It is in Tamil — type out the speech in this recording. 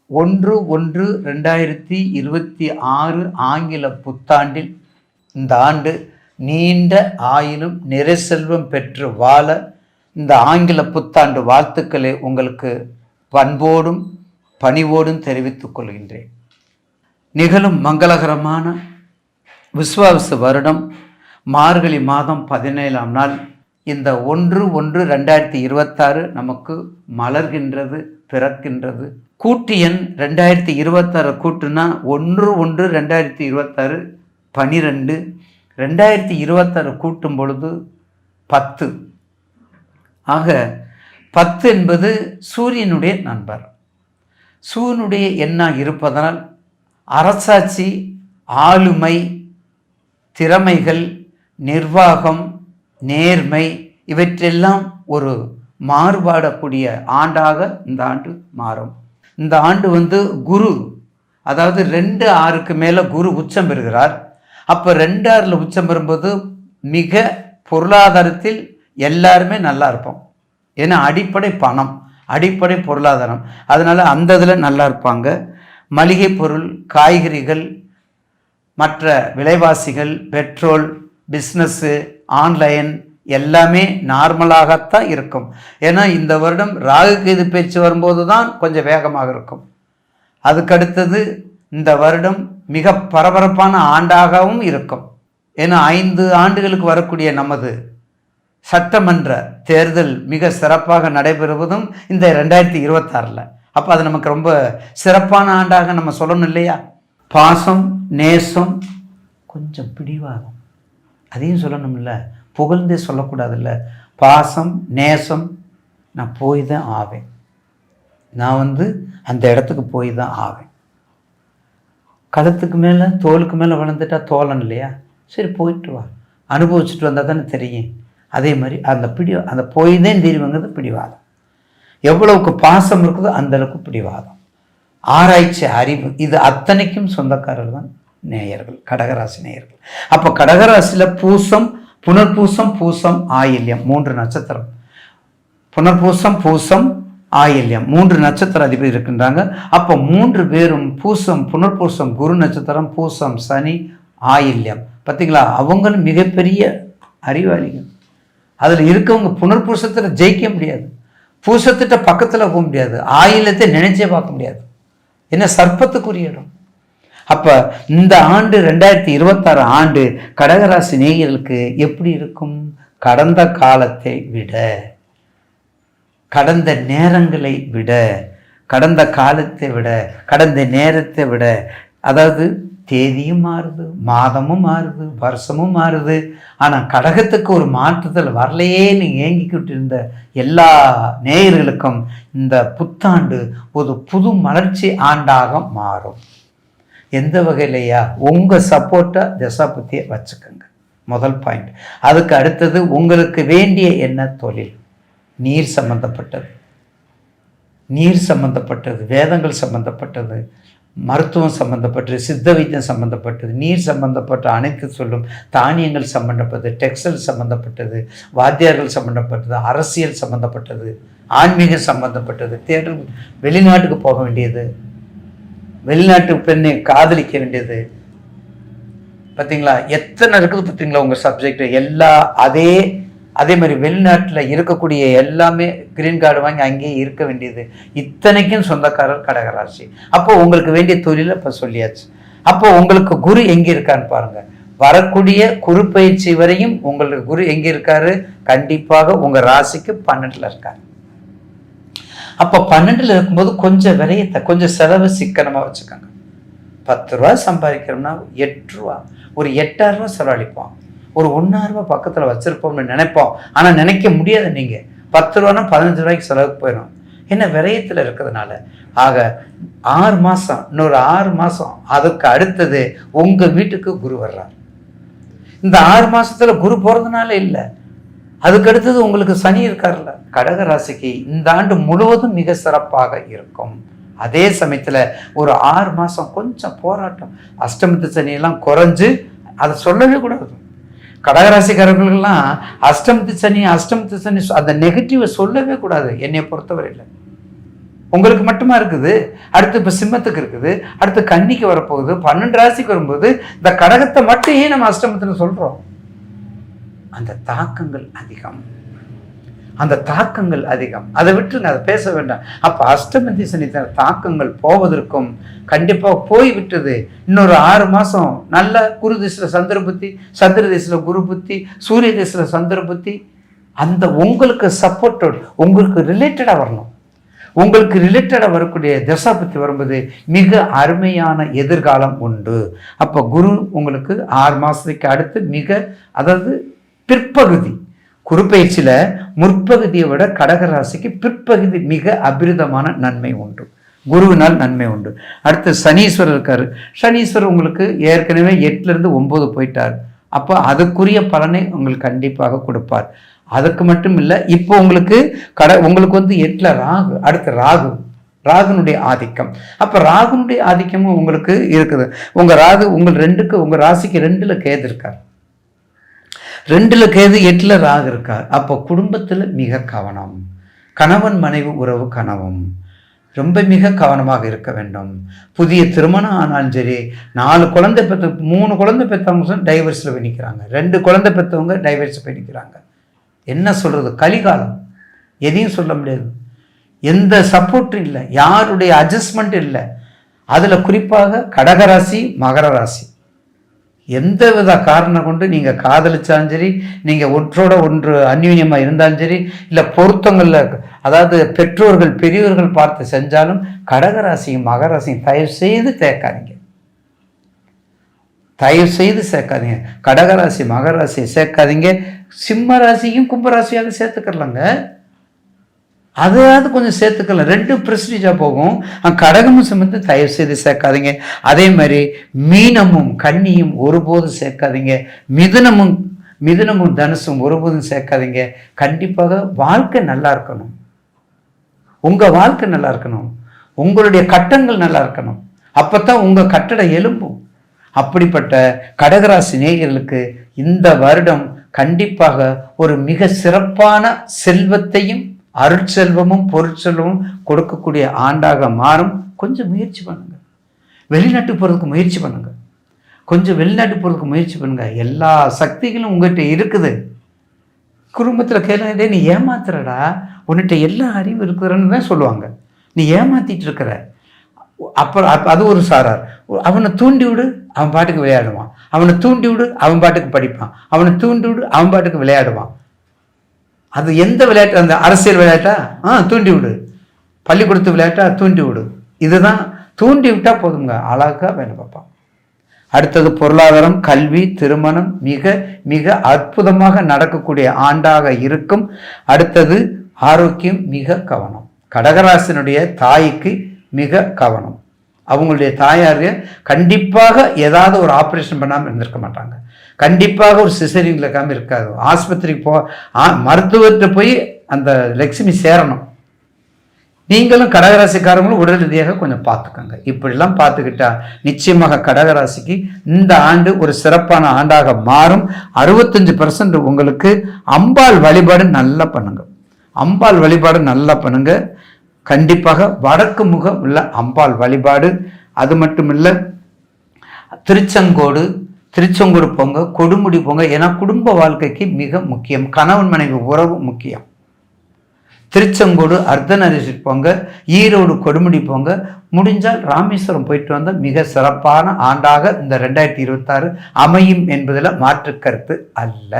1/1/2026 ஆங்கில புத்தாண்டில் இந்த ஆண்டு நீண்ட ஆயிலும் நிறை செல்வம் பெற்று வாழ இந்த ஆங்கில புத்தாண்டு வாழ்த்துக்களை உங்களுக்கு பண்போடும் பணிவோடும் தெரிவித்துக் கொள்கின்றேன். நிகழும் மங்களகரமான விசுவாச வருடம் மார்கழி மாதம் 17ஆம் நாள் இந்த 1/1/2026 நமக்கு மலர்கின்றது, பிறக்கின்றது. கூட்டு எண் 2026 கூட்டுனா 1/1/2026 12, 2026 கூட்டும் பொழுது 10. ஆக 10 என்பது சூரியனுடைய நண்பர். சூரியனுடைய எண்ணாக இருப்பதனால் அரசாட்சி, ஆளுமை, திறமைகள், நிர்வாகம், நேர்மை இவற்றெல்லாம் ஒரு மாறுபாடக்கூடிய ஆண்டாக இந்த ஆண்டு மாறும். இந்த ஆண்டு குரு, அதாவது 2/6க்கு மேலே குரு உச்சம் பெறுகிறார். அப்போ 2/6 உச்சம் பெறும்போது மிக பொருளாதாரத்தில் எல்லாருமே நல்லா இருப்போம். ஏன்னா அடிப்படை பணம், அடிப்படை பொருளாதாரம், அதனால் அந்த இதில் நல்லா இருப்பாங்க. மளிகை பொருள், காய்கறிகள், மற்ற விலைவாசிகள், பெட்ரோல், பிஸ்னஸ்ஸு, ஆன்லைன் எல்லாமே நார்மலாகத்தான் இருக்கும். ஏன்னா இந்த வருடம் ராகு கேது பேச்சு வரும்போது தான் கொஞ்சம் வேகமாக இருக்கும். அதுக்கடுத்தது இந்த வருடம் மிக பரபரப்பான ஆண்டாகவும் இருக்கும். ஏன்னா 5 ஆண்டுகளுக்கு வரக்கூடிய நமது சட்டமன்ற தேர்தல் மிக சிறப்பாக நடைபெறுவதும் இந்த 2026. அப்போ அது நமக்கு ரொம்ப சிறப்பான ஆண்டாக நம்ம சொல்லணும் இல்லையா? பாசம், நேசம், கொஞ்சம் பிடிவாதம், அதையும் சொல்லணும்ல, புகழ்ந்தே சொல்லக்கூடாதுல்ல. பாசம், நேசம், நான் போய் தான் ஆவேன், நான் அந்த இடத்துக்கு போய் தான் ஆவேன். கழுத்துக்கு மேலே தோலுக்கு மேலே வளர்ந்துட்டா தோலன் இல்லையா? சரி போயிட்டு வா, அனுபவிச்சுட்டு வந்தால் தானே தெரியும். அதே மாதிரி அந்த போய் தான் தெரியுங்கிறது பிடிவாதம். எவ்வளவுக்கு பாசம் இருக்குதோ அந்த அளவுக்கு பிடிவாதம், ஆராய்ச்சி, அறிவு, இது அத்தனைக்கும் சொந்தக்காரர்கள் தான் நேயர்கள், கடகராசி நேயர்கள். அப்போ கடகராசியில் பூசம், புனர்பூசம், பூசம், ஆயில்யம் 3 நட்சத்திரம். புனர்பூசம், பூசம், ஆயில்யம் 3 நட்சத்திர அதிபதி இருக்கின்றாங்க. அப்போ 3 பேரும் பூசம், புனர்பூசம் குரு நட்சத்திரம், பூசம் சனி, ஆயில்யம். பார்த்தீங்களா, அவங்களும் மிகப்பெரிய அறிவாளிகள். அதில் இருக்கவங்க புனர்பூசத்தில் ஜெயிக்க முடியாது, பூசத்திட்ட பக்கத்தில் போக முடியாது, ஆயில்யத்தை நினைச்சே பார்க்க முடியாது. என்ன சர்ப்பத்துக்குரிய இடம். அப்போ இந்த ஆண்டு 2026 ஆண்டு கடகராசி நேயர்களுக்கு எப்படி இருக்கும்? கடந்த காலத்தை விட, கடந்த நேரங்களை விட, கடந்த காலத்தை விட, கடந்த நேரத்தை விட, அதாவது தேதியும் மாறுது, மாதமும் மாறுது, வருஷமும் மாறுது. ஆனால் கடகத்துக்கு ஒரு மாற்றுதல் வரலையே நீங்கள் ஏங்கிக்கிட்டு இருந்த எல்லா நேயர்களுக்கும் இந்த புத்தாண்டு ஒரு புது மலர்ச்சி ஆண்டாக மாறும். எந்த வகையிலையா? உங்கள் சப்போர்ட்டை தசாபுத்தியை வச்சுக்கோங்க, முதல் பாயிண்ட். அதுக்கு அடுத்தது உங்களுக்கு வேண்டிய என்ன தொழில்? நீர் சம்பந்தப்பட்டது, நீர் சம்பந்தப்பட்டது, வேதங்கள் சம்பந்தப்பட்டது, மருத்துவம் சம்பந்தப்பட்டது, சித்த வைத்தியம் சம்பந்தப்பட்டது, நீர் சம்பந்தப்பட்ட அனைத்து சொல்லும், தானியங்கள் சம்பந்தப்பட்டது, டெக்ஸ்டைல் சம்பந்தப்பட்டது, வாத்தியார்கள் சம்பந்தப்பட்டது, அரசியல் சம்பந்தப்பட்டது, ஆன்மீகம் சம்பந்தப்பட்டது, தேடல், வெளிநாட்டுக்கு போக வேண்டியது, வெளிநாட்டு பெண்ணை காதலிக்க வேண்டியது. பார்த்தீங்களா எத்தனை இருக்குது? பார்த்தீங்களா உங்கள் சப்ஜெக்ட் எல்லாம் அதே மாதிரி வெளிநாட்டில் இருக்கக்கூடிய எல்லாமே கிரீன் கார்டு வாங்கி அங்கேயே இருக்க வேண்டியது. இத்தனைக்கும் சொந்தக்காரர் கடகராசி. அப்போ உங்களுக்கு வேண்டிய தொழிலை இப்போ சொல்லியாச்சு. அப்போ உங்களுக்கு குரு எங்கே இருக்கான்னு பாருங்க. வரக்கூடிய குரு பயிற்சி வரையும் உங்களுக்கு குரு எங்கே இருக்காரு? கண்டிப்பாக உங்கள் ராசிக்கு 12ல் இருக்காரு. அப்போ 12ல் இருக்கும்போது கொஞ்சம் விரயத்தை, கொஞ்சம் செலவு சிக்கனமாக வச்சுக்கோங்க. 10 ரூபா சம்பாதிக்கிறோம்னா 8 ரூபா, ஒரு 8,000 ரூபா செலவழிப்போம், ஒரு 1,000 ரூபா பக்கத்தில் வச்சுருப்போம்னு நினைப்போம். ஆனால் நினைக்க முடியாது. நீங்கள் 10 ரூபானா 15 ரூபாய்க்கு செலவுக்கு போயிடும். என்ன விரயத்தில் இருக்கிறதுனால. ஆக 6 மாதம், இன்னொரு 6 மாதம், அதுக்கு அடுத்தது உங்கள் வீட்டுக்கு குரு வர்றார். இந்த 6 மாதத்தில் குரு போகிறதுனால இல்லை, அதுக்கு அடுத்தது உங்களுக்கு சனி இருக்கார்ல. கடக ராசிக்கு இந்த ஆண்டு முழுவதும் மிக சிறப்பாக இருக்கும். அதே சமயத்தில் ஒரு 6 மாதம் கொஞ்சம் போராட்டம், அஷ்டமத்து சனியெல்லாம் குறைஞ்சு, அதை சொல்லவே கூடாது. கடகராசிக்காரர்கள்லாம் அஷ்டமத்து சனி அந்த நெகட்டிவை சொல்லவே கூடாது என்னை பொறுத்தவரையில். உங்களுக்கு மட்டுமா இருக்குது? அடுத்து இப்போ சிம்மத்துக்கு இருக்குது, அடுத்து கன்னிக்கு வரப்போகுது, 12 ராசிக்கு வரும்போது இந்த கடகத்தை மட்டும் ஏன் நம்ம அஷ்டமத்தில் சொல்றோம்? அந்த தாக்கங்கள் அதிகம், அந்த தாக்கங்கள் அதிகம். அதை விட்டுருங்க, அதை பேச வேண்டாம். அப்போ அஷ்டமதி சனி தாக்கங்கள் போவதற்கும் கண்டிப்பாக போய் விட்டது. இன்னொரு 6 மாதம் நல்ல குரு திசையில் சந்திர புத்தி, சந்திர திசையில் குரு புத்தி, சூரிய திசையில் சந்திர புத்தி, அந்த உங்களுக்கு சப்போர்ட்டட், உங்களுக்கு ரிலேட்டடாக வரணும். உங்களுக்கு ரிலேட்டடாக வரக்கூடிய தசா புத்தி வரும்போது மிக அருமையான எதிர்காலம் உண்டு. அப்போ குரு உங்களுக்கு 6 மாதத்துக்கு அடுத்து மிக, அதாவது பிற்பகுதி, குரு பயிற்சியில் முற்பகுதியை விட கடகராசிக்கு பிற்பகுதி மிக அபிரிதமான நன்மை உண்டு, குருவினால் நன்மை உண்டு. அடுத்து சனீஸ்வரர் இருக்காரு. சனீஸ்வரர் உங்களுக்கு ஏற்கனவே 8லேருந்து 9 போயிட்டார். அப்போ அதுக்குரிய பலனை உங்களுக்கு கண்டிப்பாக கொடுப்பார். அதுக்கு மட்டும் இல்லை, இப்போ உங்களுக்கு உங்களுக்கு வந்து 8ல் ராகு, அடுத்து ராகுனுடைய ஆதிக்கம். அப்போ ராகுனுடைய ஆதிக்கமும் உங்களுக்கு இருக்குது. உங்கள் ராகு உங்கள் 2க்கு, உங்கள் ராசிக்கு 2ல் கேது இருக்கார், 2ல் கேது, 8ல் ராகு இருக்கார். அப்போ குடும்பத்தில் மிக கவனம், கணவன் மனைவி உறவு கனவும் ரொம்ப மிக கவனமாக இருக்க வேண்டும். புதிய திருமணம் ஆனாலும் சரி, 4 குழந்தை பெற்ற 3 குழந்தை பெற்றவங்க டைவர்ஸில் போய் நிற்கிறாங்க, 2 குழந்தை பெற்றவங்க டைவர்ஸில் போய் நிற்கிறாங்க. என்ன சொல்கிறது? கலிகாலம், எதையும் சொல்ல முடியாது. எந்த சப்போர்ட்டும் இல்லை, யாருடைய அட்ஜஸ்ட்மெண்ட் இல்லை. அதில் குறிப்பாக கடகராசி, மகர ராசி, எந்த வித காரணம் கொண்டு நீங்கள் காதலிச்சாலும் சரி, நீங்கள் ஒன்றோட ஒன்று அந்யூன்யமாக இருந்தாலும் சரி, இல்லை பொருத்தங்களில், அதாவது பெற்றோர்கள் பெரியவர்கள் பார்த்து செஞ்சாலும் கடகராசியும் மகராசியும் தயவு செய்து சேர்க்காதீங்க, தயவு செய்து சேர்க்காதீங்க. கடகராசி மகராசியை சேர்க்காதீங்க. சிம்ம ராசியும் கும்பராசியாக சேர்த்துக்கலாங்க, அதாவது கொஞ்சம் சேர்த்துக்கலாம், 2 ப்ரெஸ்டீஜாக போகும். கடகமும் சிம்மத்து தயவு செய்து சேர்க்காதீங்க. அதே மாதிரி மீனமும் கன்னியும் ஒருபோதும் சேர்க்காதீங்க. மிதுனமும் தனுசும் ஒருபோதும் சேர்க்காதீங்க. கண்டிப்பாக வாழ்க்கை நல்லா இருக்கணும், உங்கள் வாழ்க்கை நல்லா இருக்கணும், உங்களுடைய கட்டங்கள் நல்லா இருக்கணும், அப்போ தான் உங்கள் கட்டடம் எழும்பும். அப்படிப்பட்ட கடகராசி நேயர்களுக்கு இந்த வருடம் கண்டிப்பாக ஒரு மிக சிறப்பான செல்வத்தையும் அருட்செல்வமும் பொருட்செல்வமும் கொடுக்கக்கூடிய ஆண்டாக மாறும். கொஞ்சம் முயற்சி பண்ணுங்க, வெளிநாட்டு போகிறதுக்கு முயற்சி பண்ணுங்க, கொஞ்சம் வெளிநாட்டு போகிறதுக்கு முயற்சி பண்ணுங்க. எல்லா சக்திகளும் உங்கள்கிட்ட இருக்குது. குடும்பத்தில் கேளுங்க, நீ ஏமாத்துறடா, உன்கிட்ட எல்லா அறிவும் இருக்குதுன்னு தான் சொல்லுவாங்க. நீ ஏமாத்திட்டு இருக்கிற. அப்புறம் அது ஒரு சாரார். அவனை தூண்டி விடு, அவன் பாட்டுக்கு விளையாடுவான். அவனை தூண்டி விடு, அவன் பாட்டுக்கு படிப்பான். அவனை தூண்டி விடு, அவன் பாட்டுக்கு விளையாடுவான். அது எந்த விளையாட்டு? அந்த அரசியல் விளையாட்டா? தூண்டி விடு. பள்ளிக்கூடத்து விளையாட்டா? தூண்டி விடு. இதுதான், தூண்டி விட்டா போதுங்க, அழகாக வேலை பார்ப்பான். அடுத்தது பொருளாதாரம், கல்வி, திருமணம் மிக மிக அற்புதமாக நடக்கக்கூடிய ஆண்டாக இருக்கும். அடுத்தது ஆரோக்கியம், மிக கவனம். கடகராசினுடைய தாய்க்கு மிக கவனம். அவங்களுடைய தாயார் கண்டிப்பாக ஏதாவது ஒரு ஆப்ரேஷன் பண்ணாமல் இருந்திருக்க மாட்டாங்க, கண்டிப்பாக ஒரு சிசரிங் இருக்காமல் இருக்காது. ஆஸ்பத்திரிக்கு மருத்துவர்கிட்ட போய் அந்த லட்சுமி சேரணும். நீங்களும் கடகராசிக்காரங்களும் உடல் ரீதியாக கொஞ்சம் பார்த்துக்கோங்க. இப்படிலாம் பார்த்துக்கிட்டா நிச்சயமாக கடகராசிக்கு இந்த ஆண்டு ஒரு சிறப்பான ஆண்டாக மாறும். 65% உங்களுக்கு அம்பாள் வழிபாடு நல்லா பண்ணுங்க, அம்பாள் வழிபாடு நல்லா பண்ணுங்க. கண்டிப்பாக வடக்கு முகம் உள்ள அம்பாள் வழிபாடு. அது மட்டும் இல்லை, திருச்செங்கோடு போங்க, கொடுமுடி போங்க. ஏன்னா குடும்ப வாழ்க்கைக்கு மிக முக்கியம், கணவன் மனைவி உறவு முக்கியம். திருச்செங்கோடு அர்த்தநாரீஸ்வரர் போங்க, ஈரோடு கொடுமுடி போங்க. முடிஞ்சால் ராமேஸ்வரம் போயிட்டு வந்தால் மிக சிறப்பான ஆண்டாக இந்த 2026 அமையும் என்பதில் மாற்று கருத்து அல்ல.